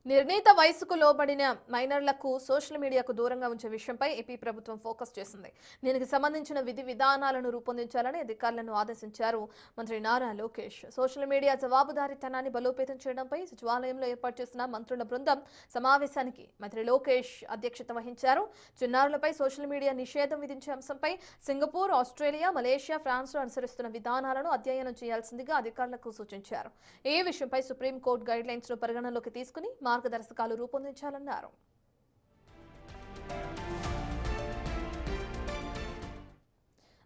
నిర్ణీత వయసుకు లోబడిన మైనర్లకు సోషల్ మీడియాకు దూరంగా ఉంచే విషయంపై ఏపీ ప్రభుత్వం ఫోకస్ చేసింది. దీనికి సంబంధించిన విధి విధానాలను రూపొందించాలని అధికారులను ఆదేశించారు మంత్రి నారా లోకేష్. సోషల్ మీడియా జవాబుదారీతనాన్ని బలోపేతం చేయడంపై సచివాలయంలో ఏర్పాటు చేసిన మంత్రుల బృందం సమావేశానికి మంత్రి లోకేష్ అధ్యక్షత వహించారు. చిన్నారులపై సోషల్ మీడియా నిషేధం విధించే అంశంపై సింగపూర్, ఆస్ట్రేలియా, మలేషియా, ఫ్రాన్స్లో అనుసరిస్తున్న విధానాలను అధ్యయనం చేయాల్సిందిగా అధికారులకు సూచించారు. ఈ విషయంపై సుప్రీంకోర్టు గైడ్ లైన్స్ ను పరిగణనలోకి తీసుకుని మార్గదర్శకాలు రూపొందించాలన్నారు.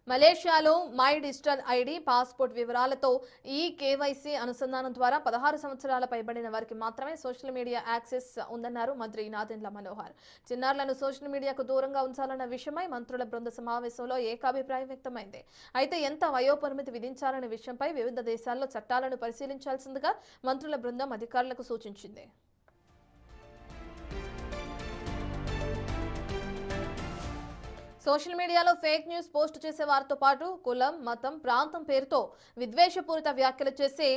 మలేషియాలో మై డిజిటల్ ఐడి, పాస్పోర్ట్ వివరాలతో ఈ కేవైసీ అనుసంధానం ద్వారా 16 సంవత్సరాల పైబడిన వారికి మాత్రమే సోషల్ మీడియా యాక్సెస్ ఉందన్నారు మంత్రి నాదెండ్ల మనోహర్. చిన్నారులను సోషల్ మీడియాకు దూరంగా ఉంచాలన్న విషయమై మంత్రుల బృంద సమావేశంలో ఏకాభిప్రాయం వ్యక్తమైంది. అయితే ఎంత వయోపరిమితి విధించాలనే విషయంపై వివిధ దేశాల్లో చట్టాలను పరిశీలించాల్సిందిగా మంత్రుల బృందం అధికారులకు సూచించింది. సోషల్ మీడియాలో ఫేక్ న్యూస్ పోస్ట్ చేసే వారితో పాటు కులం, మతం, ప్రాంతం పేరుతో విద్వేషపూరిత వ్యాఖ్యలు చేసే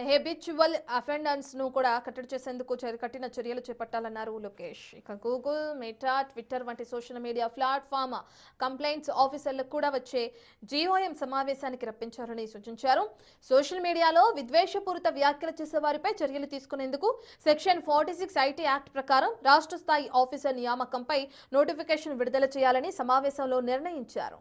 హెబిచువల్ అఫెండర్స్ ను కూడా కట్టడి చేసేందుకు కఠిన చర్యలు చేపట్టాలన్నారు లోకేష్. ఇక గూగుల్, మెటా, ట్విట్టర్ వంటి సోషల్ మీడియా ప్లాట్ఫామ్ కంప్లైంట్స్ ఆఫీసర్లకు కూడా వచ్చే జీఓఎం సమావేశానికి రప్పించారని సూచించారు. సోషల్ మీడియాలో విద్వేషపూరిత వ్యాఖ్యలు చేసే వారిపై చర్యలు తీసుకునేందుకు సెక్షన్ 46 ఐటీ యాక్ట్ ప్రకారం రాష్ట్ర స్థాయి ఆఫీసర్ నియామకంపై నోటిఫికేషన్ విడుదల చేయాలని సమావేశంలో నిర్ణయించారు.